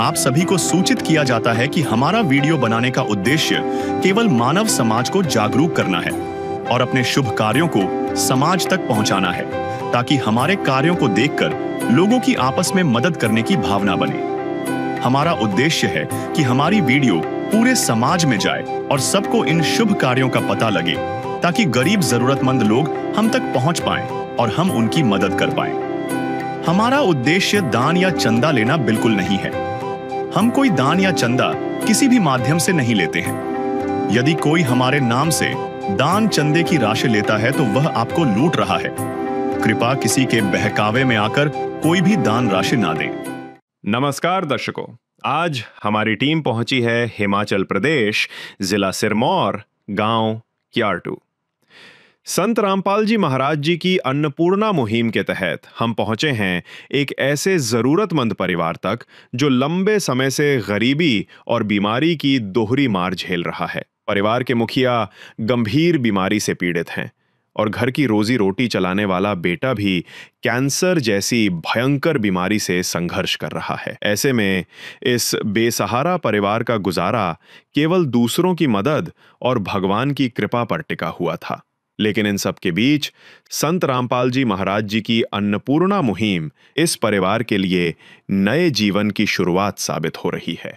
आप सभी को सूचित किया जाता है कि हमारा वीडियो बनाने का उद्देश्य केवल मानव समाज को जागरूक करना है और अपने शुभ कार्यों को समाज तक पहुंचाना है, ताकि हमारे कार्यों को देखकर लोगों की आपस में मदद करने की भावना बने। हमारा उद्देश्य है कि हमारी वीडियो पूरे समाज में जाए और सबको इन शुभ कार्यों का पता लगे, ताकि गरीब जरूरतमंद लोग हम तक पहुंच पाएं और हम उनकी मदद कर पाएं। हमारा उद्देश्य दान या चंदा लेना बिल्कुल नहीं है। हम कोई दान या चंदा किसी भी माध्यम से नहीं लेते हैं। यदि कोई हमारे नाम से दान चंदे की राशि लेता है तो वह आपको लूट रहा है। कृपया किसी के बहकावे में आकर कोई भी दान राशि ना दें। नमस्कार दर्शकों, आज हमारी टीम पहुंची है हिमाचल प्रदेश, जिला सिरमौर, गांव क्यारटू। संत रामपाल जी महाराज जी की अन्नपूर्णा मुहिम के तहत हम पहुंचे हैं एक ऐसे जरूरतमंद परिवार तक जो लंबे समय से गरीबी और बीमारी की दोहरी मार झेल रहा है। परिवार के मुखिया गंभीर बीमारी से पीड़ित हैं और घर की रोजी रोटी चलाने वाला बेटा भी कैंसर जैसी भयंकर बीमारी से संघर्ष कर रहा है। ऐसे में इस बेसहारा परिवार का गुजारा केवल दूसरों की मदद और भगवान की कृपा पर टिका हुआ था। लेकिन इन सब के बीच संत रामपाल जी महाराज जी की अन्नपूर्णा मुहिम इस परिवार के लिए नए जीवन की शुरुआत साबित हो रही है।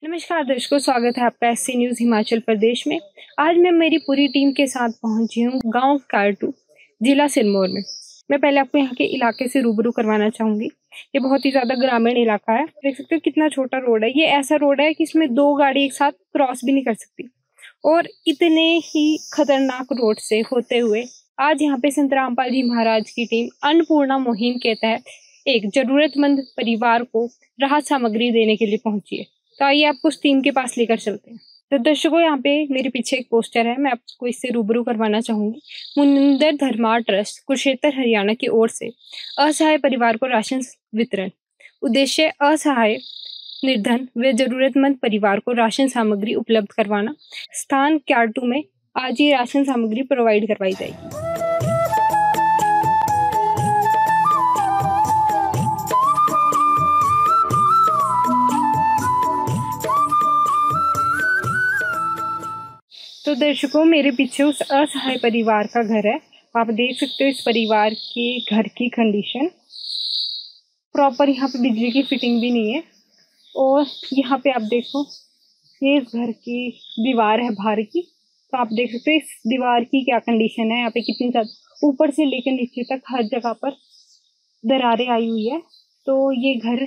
नमस्कार दर्शकों, स्वागत है आपका SC न्यूज हिमाचल प्रदेश में। आज मैं मेरी पूरी टीम के साथ पहुंची हूं गांव क्यारटू, जिला सिरमौर में। मैं पहले आपको यहाँ के इलाके से रूबरू करवाना चाहूंगी। ये बहुत ही ज्यादा ग्रामीण इलाका है। देख सकते हो कितना छोटा रोड है। ये ऐसा रोड है कि इसमें दो गाड़ी एक साथ क्रॉस भी नहीं कर सकती। और इतने ही खतरनाक रोड से होते हुए आज यहाँ पे संत रामपाल जी महाराज की टीम अन्नपूर्णा मुहिम के तहत एक जरूरतमंद परिवार को राहत सामग्री देने के लिए पहुंची है। तो आइए आपको उस टीम के पास लेकर चलते हैं। तो दर्शकों, यहाँ पे मेरे पीछे एक पोस्टर है, मैं आपको इससे रूबरू करवाना चाहूंगी। मुनिंदर धर्मार ट्रस्ट कुरुक्षेत्र हरियाणा की ओर से असहाय परिवार को राशन वितरण। उद्देश्य असहाय, निर्धन व जरूरतमंद परिवार को राशन सामग्री उपलब्ध करवाना। स्थान क्यारटू में आज ये राशन सामग्री प्रोवाइड करवाई जाएगी। तो दर्शकों, मेरे पीछे उस असहाय परिवार का घर है। आप देख सकते हो इस परिवार के घर की कंडीशन। प्रॉपर यहाँ पे बिजली की फिटिंग भी नहीं है। और यहाँ पे आप देखो, ये इस घर की दीवार है बाहर की। तो आप देख सकते हो इस दीवार की क्या कंडीशन है। यहाँ पे कितनी ज्यादा ऊपर से लेकर नीचे तक हर जगह पर दरारें आई हुई है। तो ये घर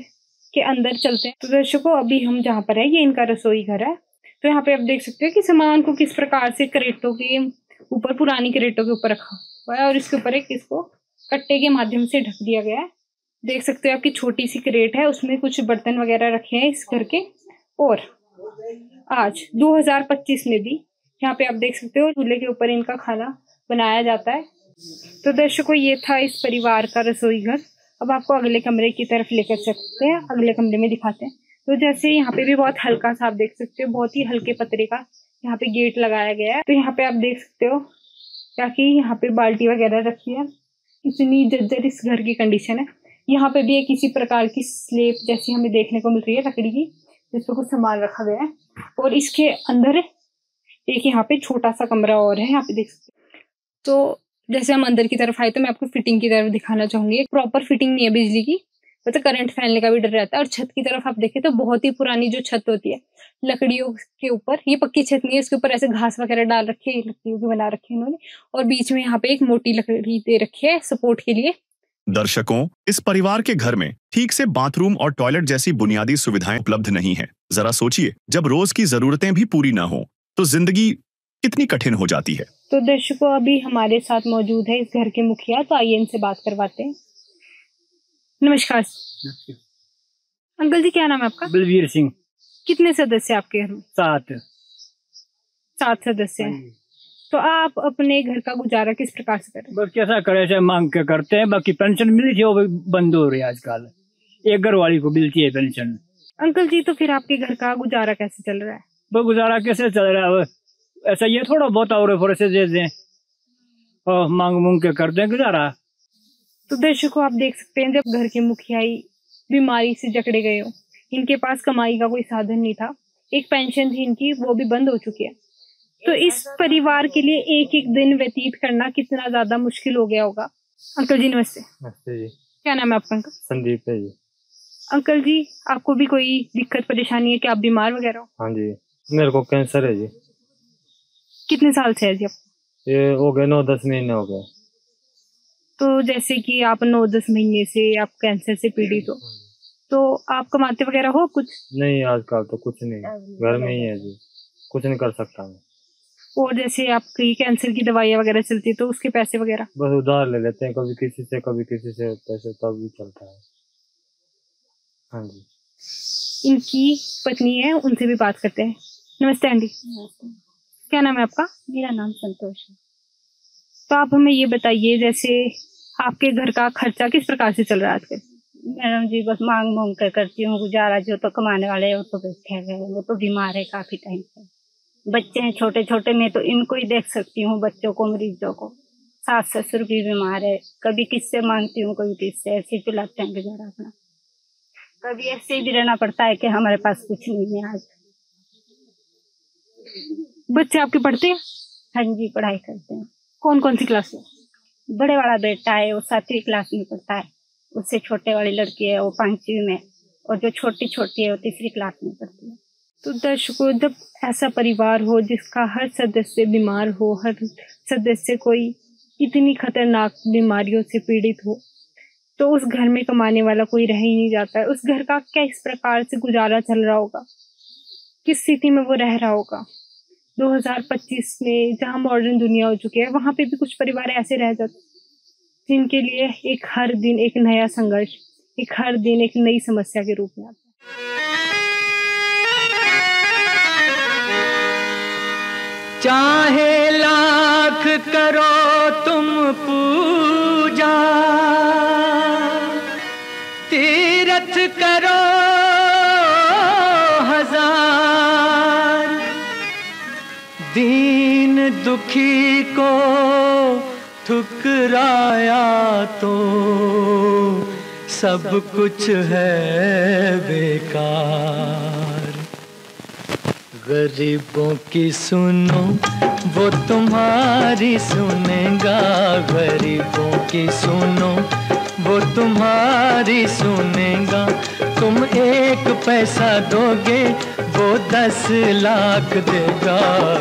के अंदर चलते हैं। तो दर्शकों, अभी हम जहाँ पर है ये इनका रसोई घर है। तो यहाँ पे आप देख सकते हो कि सामान को किस प्रकार से करेटों के ऊपर, पुरानी करेटों के ऊपर रखा हुआ है और इसके ऊपर एक इसको कट्टे के माध्यम से ढक दिया गया है। देख सकते हो आपकी छोटी सी करेट है, उसमें कुछ बर्तन वगैरह रखे हैं इस घर के। और आज 2025 में भी यहाँ पे आप देख सकते हो चूल्हे के ऊपर इनका खाना बनाया जाता है। तो दर्शकों, ये था इस परिवार का रसोई घर। अब आपको अगले कमरे की तरफ लेकर चलते हैं, अगले कमरे में दिखाते हैं। तो जैसे यहाँ पे भी बहुत हल्का सा आप देख सकते हो, बहुत ही हल्के पतरे का यहाँ पे गेट लगाया गया है। तो यहाँ पे आप देख सकते हो ताकि यहाँ पे बाल्टी वगैरह रखी है। इतनी जर्जर इस घर की कंडीशन है। यहाँ पे भी एक किसी प्रकार की स्लेब जैसी हमें देखने को मिल रही है लकड़ी की, जिसपे कुछ सामान रखा गया है। और इसके अंदर एक यहाँ पे छोटा सा कमरा और है, यहाँ पे देख सकते हो। तो जैसे हम अंदर की तरफ आए तो मैं आपको फिटिंग की तरफ दिखाना चाहूंगी। प्रॉपर फिटिंग नहीं है बिजली की, तो करंट फैलने का भी डर रहता है। और छत की तरफ आप देखें तो बहुत ही पुरानी जो छत होती है लकड़ियों के ऊपर, ये पक्की छत नहीं है, इसके ऊपर ऐसे घास वगैरह डाल रखी है, लकड़ियों की बना रखी है इन्होंने। और बीच में यहाँ पे एक मोटी लकड़ी दे रखी है सपोर्ट के लिए। दर्शकों, इस परिवार के घर में ठीक से बाथरूम और टॉयलेट जैसी बुनियादी सुविधाएं उपलब्ध नहीं है। जरा सोचिए, जब रोज की जरूरतें भी पूरी ना हो तो जिंदगी कितनी कठिन हो जाती है। तो दर्शकों, अभी हमारे साथ मौजूद है इस घर के मुखिया। तो आइए इनसे बात करवाते हैं। नमस्कार अंकल जी, क्या नाम है आपका? बलवीर सिंह। कितने सदस्य आपके घर में? 7 सदस्य हैं। तो आप अपने घर का गुजारा किस प्रकार से करें? बस कैसा करे से मांग के करते हैं। बाकी पेंशन मिली थी, वो भी बंद हो रही है आजकल। एक घर वाली को मिलती है पेंशन। अंकल जी, तो फिर आपके घर का गुजारा कैसे चल रहा है? वो गुजारा कैसे चल रहा है, ऐसा ये थोड़ा बहुत और से दे दें और मांग मूंग के करते हैं गुजारा। तो दर्शकों, आप देख सकते हैं जब घर के मुखियाई बीमारी से जकड़े गए हो इनके पास कमाई का कोई साधन नहीं था। एक पेंशन थी इनकी, वो भी बंद हो चुकी है। तो इस परिवार के लिए एक एक दिन व्यतीत करना कितना ज्यादा मुश्किल हो गया होगा। अंकल जी नमस्ते। नमस्ते जी। क्या नाम है आपका अंकल? संदीप है जी। अंकल जी आपको भी कोई दिक्कत परेशानी है? क्या आप बीमार वगैरह हो? हाँ जी, मेरे को कैंसर है जी। कितने साल से है जी आप? ये हो गए 9-10 महीने हो गए। तो जैसे कि आप 9-10 महीने से आप कैंसर से पीड़ित हो, तो आप कमाते वगैरह हो कुछ? नहीं, आजकल तो कुछ नहीं, घर में ही है जी, कुछ नहीं कर सकता मैं। और जैसे आपकी कैंसर की दवाइयाँ वगैरह चलती है तो उसके पैसे वगैरह? बस उधार ले लेते हैं, कभी किसी से पैसे, तब भी चलता है। हाँ जी। इनकी पत्नी है, उनसे भी बात करते हैं। नमस्ते आंटी। क्या नाम है आपका? मेरा नाम संतोष है। तो आप हमें ये बताइए, जैसे आपके घर का खर्चा किस प्रकार से चल रहा है आजकल? मैडम जी बस मांग मांग कर करती हूँ गुजारा। जो तो कमाने वाले हैं वो तो बैठे गए, वो तो बीमार है काफी टाइम से। बच्चे हैं छोटे छोटे, मैं तो इनको ही देख सकती हूँ, बच्चों को, मरीजों को। सास ससुर भी बीमार है, कभी किससे मांगती हूँ, कभी किससे, ऐसे चलाते हैं गुजारा अपना। कभी ऐसे भी रहना पड़ता है कि हमारे पास कुछ नहीं है आज। बच्चे आपके पढ़ते हैं? हाँ जी, पढ़ाई करते हैं। कौन कौन सी क्लास में? बड़े वाला बेटा है वो 7वीं क्लास में पढ़ता है, उससे छोटे वाली लड़की है वो 5वीं में, और जो छोटी छोटी है वो 3री क्लास में पढ़ती है। तो दर्शकों, जब ऐसा परिवार हो जिसका हर सदस्य बीमार हो, हर सदस्य कोई इतनी खतरनाक बीमारियों से पीड़ित हो, तो उस घर में कमाने वाला कोई रह ही नहीं जाता है। उस घर का किस प्रकार से गुजारा चल रहा होगा, किस स्थिति में वो रह रहा होगा। 2025 में जहाँ मॉडर्न दुनिया हो चुकी है, वहां पे भी कुछ परिवार ऐसे रह जाते जिनके लिए एक हर दिन एक नया संघर्ष, एक हर दिन एक नई समस्या के रूप में आता है। चाहे लाख करो तुम पूजा, तीरथ करो हजार, दीन दुखी को ठुकराया तो सब कुछ है बेकार। गरीबों की सुनो वो तुम्हारी सुनेगा, गरीबों की सुनो वो तुम्हारी सुनेगा। तुम 1 पैसा दोगे वो 10 लाख देगा।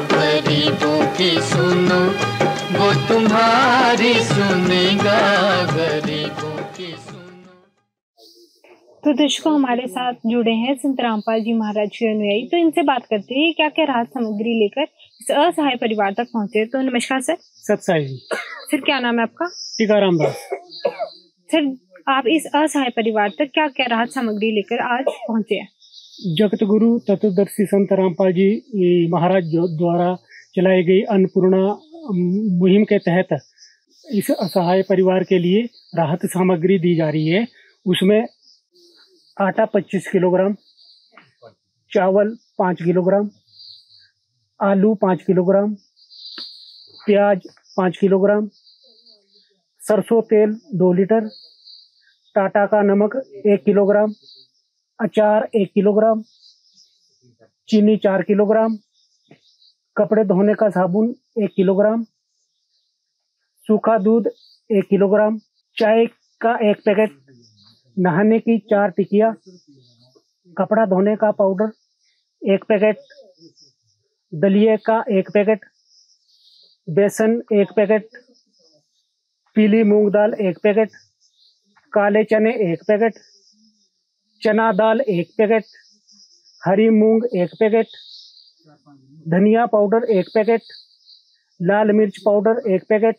गरीबों की सुनो वो तुम्हारी सुनेगा, गरीबों की सुनो। तो दर्शकों, हमारे साथ जुड़े हैं संत रामपाल जी महाराज के अनुयायी। तो इनसे बात करते हैं क्या क्या राहत सामग्री लेकर इस असहाय परिवार तक पहुंचे। तो नमस्कार सर। सत्साई जी। सर क्या नाम है आपका? टीकाराम दास। सर आप इस असहाय परिवार तक क्या क्या राहत सामग्री लेकर आज पहुंचे हैं? जगत गुरु तत्वदर्शी संत रामपाल जी महाराज द्वारा चलाई गई अन्नपूर्णा मुहिम के तहत इस असहाय परिवार के लिए राहत सामग्री दी जा रही है। उसमें आटा 25 किलोग्राम, चावल 5 किलोग्राम, आलू 5 किलोग्राम, प्याज 5 किलोग्राम, सरसों तेल 2 लीटर, टाटा का नमक 1 किलोग्राम, अचार 1 किलोग्राम, चीनी 4 किलोग्राम, कपड़े धोने का साबुन 1 किलोग्राम, सूखा दूध 1 किलोग्राम, चाय का 1 पैकेट, नहाने की 4 टिकिया, कपड़ा धोने का पाउडर 1 पैकेट, दलिए का 1 पैकेट, बेसन 1 पैकेट, पीली मूंग दाल 1 पैकेट, काले चने 1 पैकेट, चना दाल 1 पैकेट, हरी मूंग 1 पैकेट, धनिया पाउडर 1 पैकेट, लाल मिर्च पाउडर 1 पैकेट,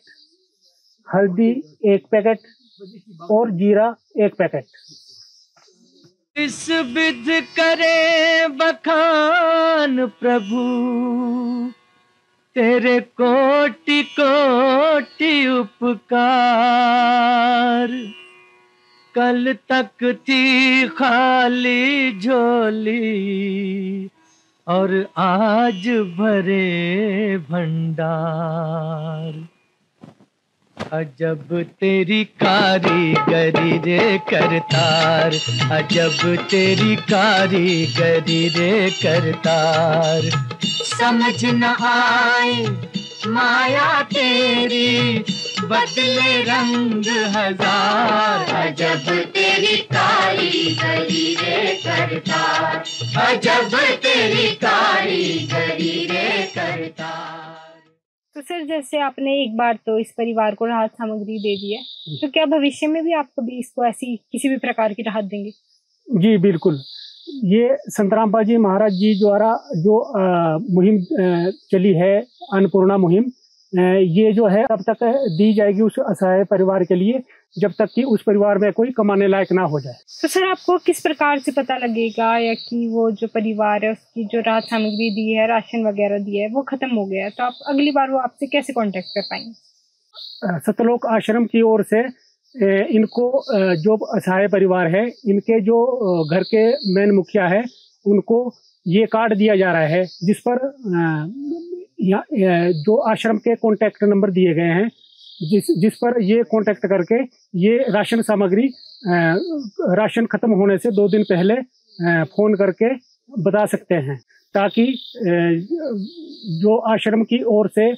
हल्दी 1 पैकेट और जीरा 1 पैकेट। इस विध करे बखान प्रभु, तेरे कोटि कोटि उपकार। कल तक थी खाली झोली और आज भरे भंडार। अजब तेरी कारीगरी रे करतार, अजब तेरी कारीगरी रे करतार। समझ न आए माया तेरी, बदले रंग हजार। अजब तेरी कारीगरी रे करतार, अजब तेरी कारीगरी रे करतार। तो सर, जैसे आपने एक बार तो इस परिवार को राहत सामग्री दे दी है, तो क्या भविष्य में भी आप कभी इसको ऐसी किसी भी प्रकार की राहत देंगे? जी बिल्कुल। ये संत रामपाल जी महाराज जी द्वारा जो मुहिम चली है, अन्नपूर्णा मुहिम, ये जो है तब तक दी जाएगी उस असहाय परिवार के लिए जब तक कि उस परिवार में कोई कमाने लायक ना हो जाए। तो सर, आपको किस प्रकार से पता लगेगा या कि वो जो परिवार है उसकी जो राहत सामग्री दी है, राशन वगैरह दिया है, वो खत्म हो गया है, तो आप अगली बार वो आपसे कैसे कांटेक्ट कर पाएंगे? सतलोक आश्रम की ओर से इनको जो असहाय परिवार है, इनके जो घर के मेन मुखिया है, उनको ये कार्ड दिया जा रहा है जिस पर जो आश्रम के कॉन्टैक्ट नंबर दिए गए हैं, जिस पर ये कॉन्टैक्ट करके ये राशन सामग्री राशन खत्म होने से 2 दिन पहले फोन करके बता सकते हैं, ताकि जो आश्रम की ओर से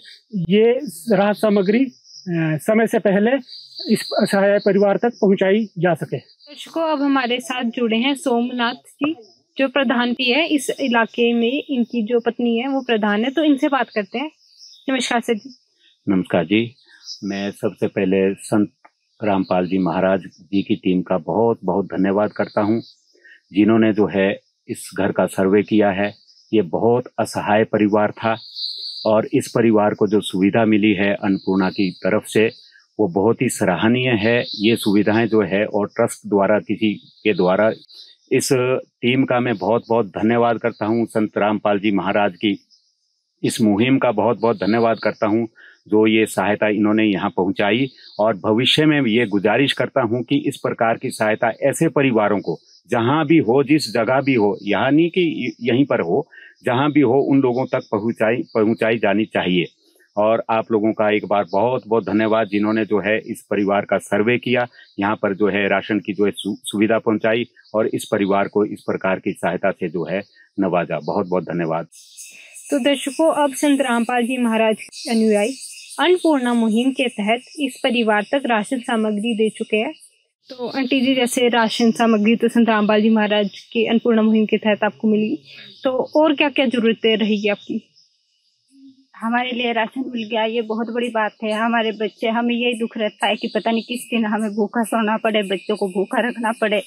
ये राहत सामग्री समय से पहले इस असहाय परिवार तक पहुंचाई जा सके। दर्शकों, अब हमारे साथ जुड़े हैं सोमनाथ जी, जो प्रधान भी है इस इलाके में। इनकी जो पत्नी है वो प्रधान है, तो इनसे बात करते हैं। नमस्कार सर जी। नमस्कार जी। मैं सबसे पहले संत रामपाल जी महाराज जी की टीम का बहुत बहुत धन्यवाद करता हूं, जिन्होंने जो है इस घर का सर्वे किया है। ये बहुत असहाय परिवार था और इस परिवार को जो सुविधा मिली है अन्नपूर्णा की तरफ से, वो बहुत ही सराहनीय है। ये सुविधाएं जो है और ट्रस्ट द्वारा, किसी के द्वारा, इस टीम का मैं बहुत बहुत धन्यवाद करता हूं। संत रामपाल जी महाराज की इस मुहिम का बहुत बहुत धन्यवाद करता हूं, जो ये सहायता इन्होंने यहाँ पहुंचाई। और भविष्य में ये गुजारिश करता हूं कि इस प्रकार की सहायता ऐसे परिवारों को जहां भी हो, जिस जगह भी हो, यहाँ नहीं कि यहीं पर हो, जहां भी हो, उन लोगों तक पहुंचाई जानी चाहिए। और आप लोगों का एक बार बहुत बहुत धन्यवाद, जिन्होंने जो है इस परिवार का सर्वे किया, यहाँ पर जो है राशन की जो है सुविधा पहुंचाई और इस परिवार को इस प्रकार की सहायता से जो है नवाजा। बहुत बहुत धन्यवाद। तो दर्शकों, अब संत रामपाल जी महाराज के अनुयायी अन्नपूर्णा मुहिम के तहत इस परिवार तक राशन सामग्री दे चुके हैं। तो आंटी जी, जैसे राशन सामग्री तो संत रामपाल जी महाराज के अन्नपूर्णा मुहिम के तहत आपको मिली, तो और क्या क्या जरूरतें रहेगी आपकी? हमारे लिए राशन मिल गया, ये बहुत बड़ी बात है। हमारे बच्चे, हमें यही दुख रहता है कि पता नहीं किस दिन हमें भूखा सोना पड़े, बच्चों को भूखा रखना पड़े।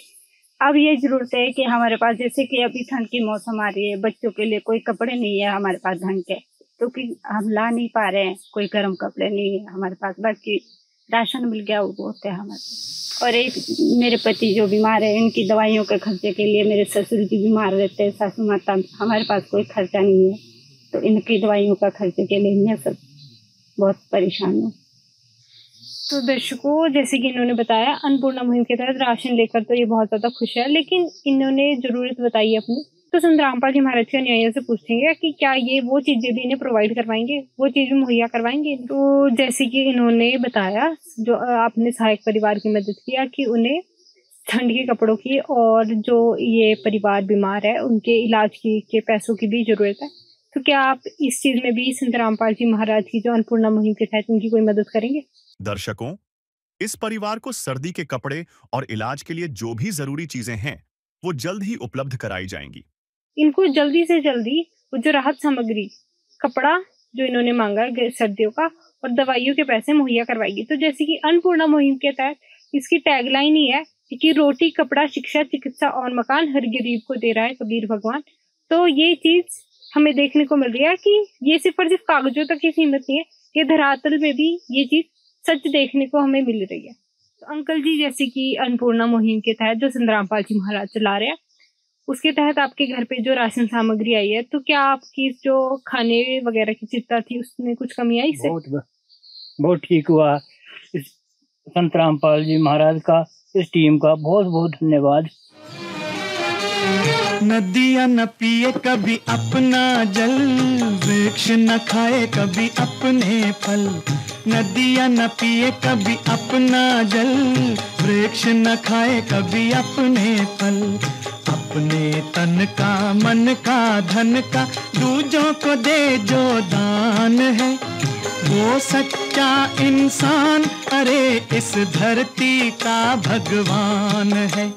अब ये जरूरत है कि हमारे पास, जैसे कि अभी ठंड की मौसम आ रही है, बच्चों के लिए कोई कपड़े नहीं है हमारे पास ढंग के, क्योंकि हम ला नहीं पा रहे हैं, कोई गर्म कपड़े नहीं है हमारे पास। बाकी राशन मिल गया, वो बहुत है हमारे। और एक मेरे पति जो बीमार है, इनकी दवाइयों के खर्चे के लिए, मेरे ससुर जी बीमार रहते हैं, सासू माता, हमारे पास कोई खर्चा नहीं है, तो इनकी दवाइयों का खर्चे के लिए मैं सब बहुत परेशान हूँ। तो दर्शकों, जैसे कि इन्होंने बताया, अन्नपूर्णा मुहिम के तहत राशन लेकर तो ये बहुत ज्यादा खुश है, लेकिन इन्होंने जरूरत बताई अपनी। तो संत रामपाल जी महाराज के अनुयायियों से पूछेंगे कि क्या ये वो चीजें भी इन्हें प्रोवाइड करवाएंगे, वो चीजें मुहैया करवाएंगे। तो जैसे कि इन्होंने बताया, जो आपने सहायक परिवार की मदद किया, कि उन्हें ठंड के कपड़ों की और जो ये परिवार बीमार है उनके इलाज के पैसों की भी जरूरत है। तो क्या आप इस चीज में भी संत रामपाल जी महाराज की जो अन्नपूर्णा मुहिम के तहत उनकी कोई मदद करेंगे? दर्शकों, इस परिवार को सर्दी के कपड़े और इलाज के लिए जो भी जरूरी चीजें हैं, वो जल्द ही उपलब्ध कराई जाएंगी। इनको जल्दी से जल्दी वो जो राहत सामग्री, कपड़ा जो इन्होंने मांगा है सर्दियों का, और दवाइयों के पैसे मुहैया करवाएगी। तो जैसे कि अन्नपूर्णा मुहिम के तहत इसकी टैगलाइन ही है कि रोटी, कपड़ा, शिक्षा, चिकित्सा और मकान हर गरीब को दे रहा है कबीर भगवान। तो ये चीज हमें देखने को मिल रही है कि ये सिर्फ और सिर्फ कागजों तक ही सीमित नहीं है, ये धरातल में भी ये चीज सच देखने को हमें मिल रही है। तो अंकल जी, जैसे कि अन्नपूर्णा मुहिम के तहत जो संत रामपाल जी महाराज चला रहे हैं, उसके तहत आपके घर पे जो राशन सामग्री आई है, तो क्या आपकी जो खाने वगैरह की चिंता थी उसमें कुछ कमी आई से? बहुत ठीक हुआ। इस संत रामपाल जी महाराज का, इस टीम का बहुत बहुत धन्यवाद। नदियाँ न पिए कभी अपना जल, वृक्ष न खाए कभी अपने फल। नदियाँ न पिए कभी अपना जल, वृक्ष न खाए कभी अपने फल। अपने तन का, मन का, धन का दूजों को दे जो दान है, वो सच्चा इंसान, अरे इस धरती का भगवान है।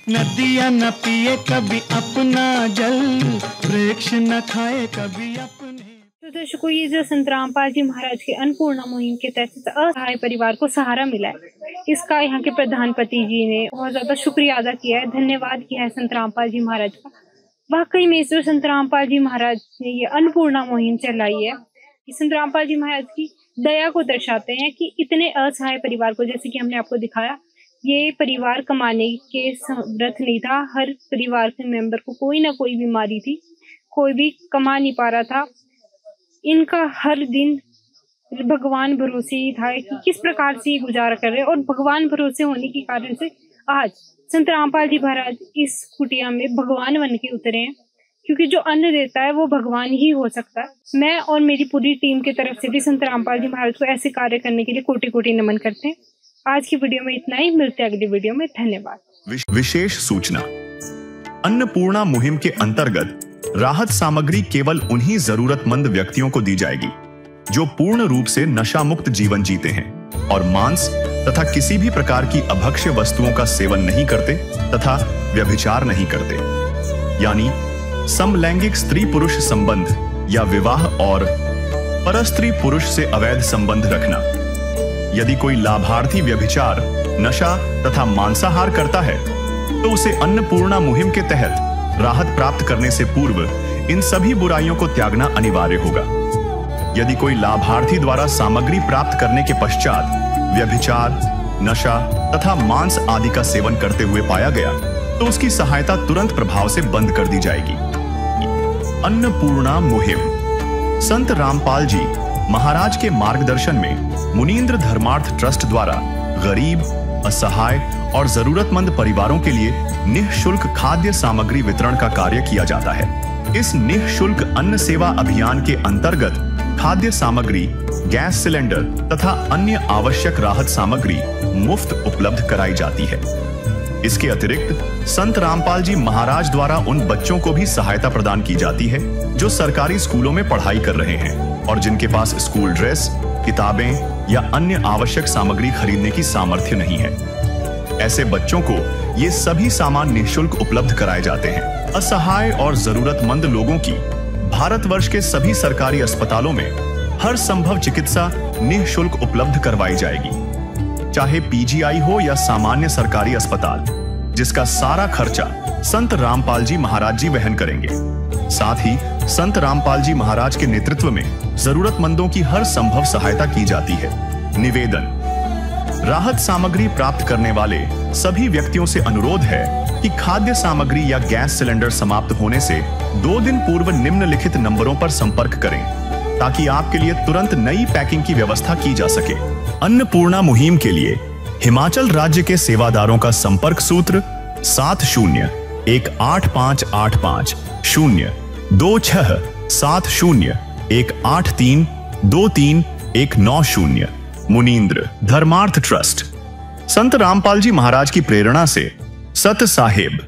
नदियाँ न पिए कभी अपना जल, वृक्ष न खाए कभी अपने। तो दर्शकों, ये जो संत रामपाल जी महाराज के अन्नपूर्णा मुहिम के तहत असहाय परिवार को सहारा मिला है, इसका यहाँ के प्रधानपति जी ने बहुत ज्यादा शुक्रिया अदा किया है, धन्यवाद किया है संत रामपाल जी महाराज का। वाकई में जो संत रामपाल जी महाराज ने ये अन्नपूर्णा मुहिम चलाई है, ये संत रामपाल जी महाराज की दया को दर्शाते हैं कि इतने असहाय परिवार को, जैसे कि हमने आपको दिखाया, ये परिवार कमाने के समर्थ नहीं था। हर परिवार के मेंबर को कोई ना कोई बीमारी थी, कोई भी कमा नहीं पा रहा था। इनका हर दिन भगवान भरोसे ही था कि किस प्रकार से गुजारा कर रहे हैं, और भगवान भरोसे होने के कारण से आज संत रामपाल जी महाराज इस कुटिया में भगवान बन के उतरे हैं, क्योंकि जो अन्न देता है वो भगवान ही हो सकता है। मैं और मेरी पूरी टीम की तरफ से भी संत रामपाल जी महाराज को ऐसे कार्य करने के लिए कोटि कोटि नमन करते हैं। आज की वीडियो में इतना ही, मिलते हैं अगली वीडियो में। धन्यवाद। विशेष सूचना, अन्नपूर्णा मुहिम के अंतर्गत राहत सामग्री केवल उन्हीं जरूरतमंद व्यक्तियों को दी जाएगी जो पूर्ण रूप से नशा मुक्त जीवन जीते हैं और मांस तथा किसी भी प्रकार की अभक्ष्य वस्तुओं का सेवन नहीं करते तथा व्यभिचार नहीं करते, यानी समलैंगिक स्त्री पुरुष संबंध या विवाह और परस्त्री पुरुष से अवैध संबंध रखना। यदि कोई लाभार्थी व्यभिचार, नशा तथा मांसाहार करता है तो उसे अन्नपूर्णा मुहिम के तहत राहत प्राप्त करने से पूर्व इन सभी बुराइयों को त्यागना अनिवार्य होगा। यदि कोई लाभार्थी द्वारा सामग्री प्राप्त करने के पश्चात व्यभिचार, नशा तथा मांस आदि का सेवन करते हुए पाया गया तो उसकी सहायता तुरंत प्रभाव से बंद कर दी जाएगी। अन्नपूर्णा मुहिम संत रामपाल जी महाराज के मार्गदर्शन में मुनींद्र धर्मार्थ ट्रस्ट द्वारा गरीब, असहाय और जरूरतमंद परिवारों के लिए निःशुल्क खाद्य सामग्री वितरण का कार्य किया जाता है। इस निःशुल्क अन्न सेवा अभियान के अंतर्गत खाद्य सामग्री, गैस सिलेंडर तथा अन्य आवश्यक राहत सामग्री मुफ्त उपलब्ध कराई जाती है। इसके अतिरिक्त संत रामपाल जी महाराज द्वारा उन बच्चों को भी सहायता प्रदान की जाती है जो सरकारी स्कूलों में पढ़ाई कर रहे हैं और जिनके पास स्कूल ड्रेस, किताबें या अन्य आवश्यक सामग्री खरीदने की सामर्थ्य नहीं है। ऐसे बच्चों को ये सभी सामान निःशुल्क उपलब्ध कराए जाते हैं। असहाय और जरूरतमंद लोगों की भारतवर्ष के सभी सरकारी अस्पतालों में हर संभव चिकित्सा निःशुल्क उपलब्ध करवाई जाएगी, चाहे पीजीआई हो या सामान्य सरकारी अस्पताल, जिसका सारा खर्चा संत रामपाल जी महाराज जी वहन करेंगे। साथ ही संत रामपाल जी महाराज के नेतृत्व में जरूरतमंदों की हर संभव सहायता की जाती है। निवेदन, राहत सामग्री प्राप्त करने वाले सभी व्यक्तियों से अनुरोध है कि खाद्य सामग्री या गैस सिलेंडर समाप्त होने से 2 दिन पूर्व निम्नलिखित नंबरों पर संपर्क करें ताकि आपके लिए तुरंत नई पैकिंग की व्यवस्था की जा सके। अन्नपूर्णा मुहिम के लिए हिमाचल राज्य के सेवादारों का संपर्क सूत्र 70185850 267018323190। मुनींद्र धर्मार्थ ट्रस्ट। संत रामपाल जी महाराज की प्रेरणा से सत साहिब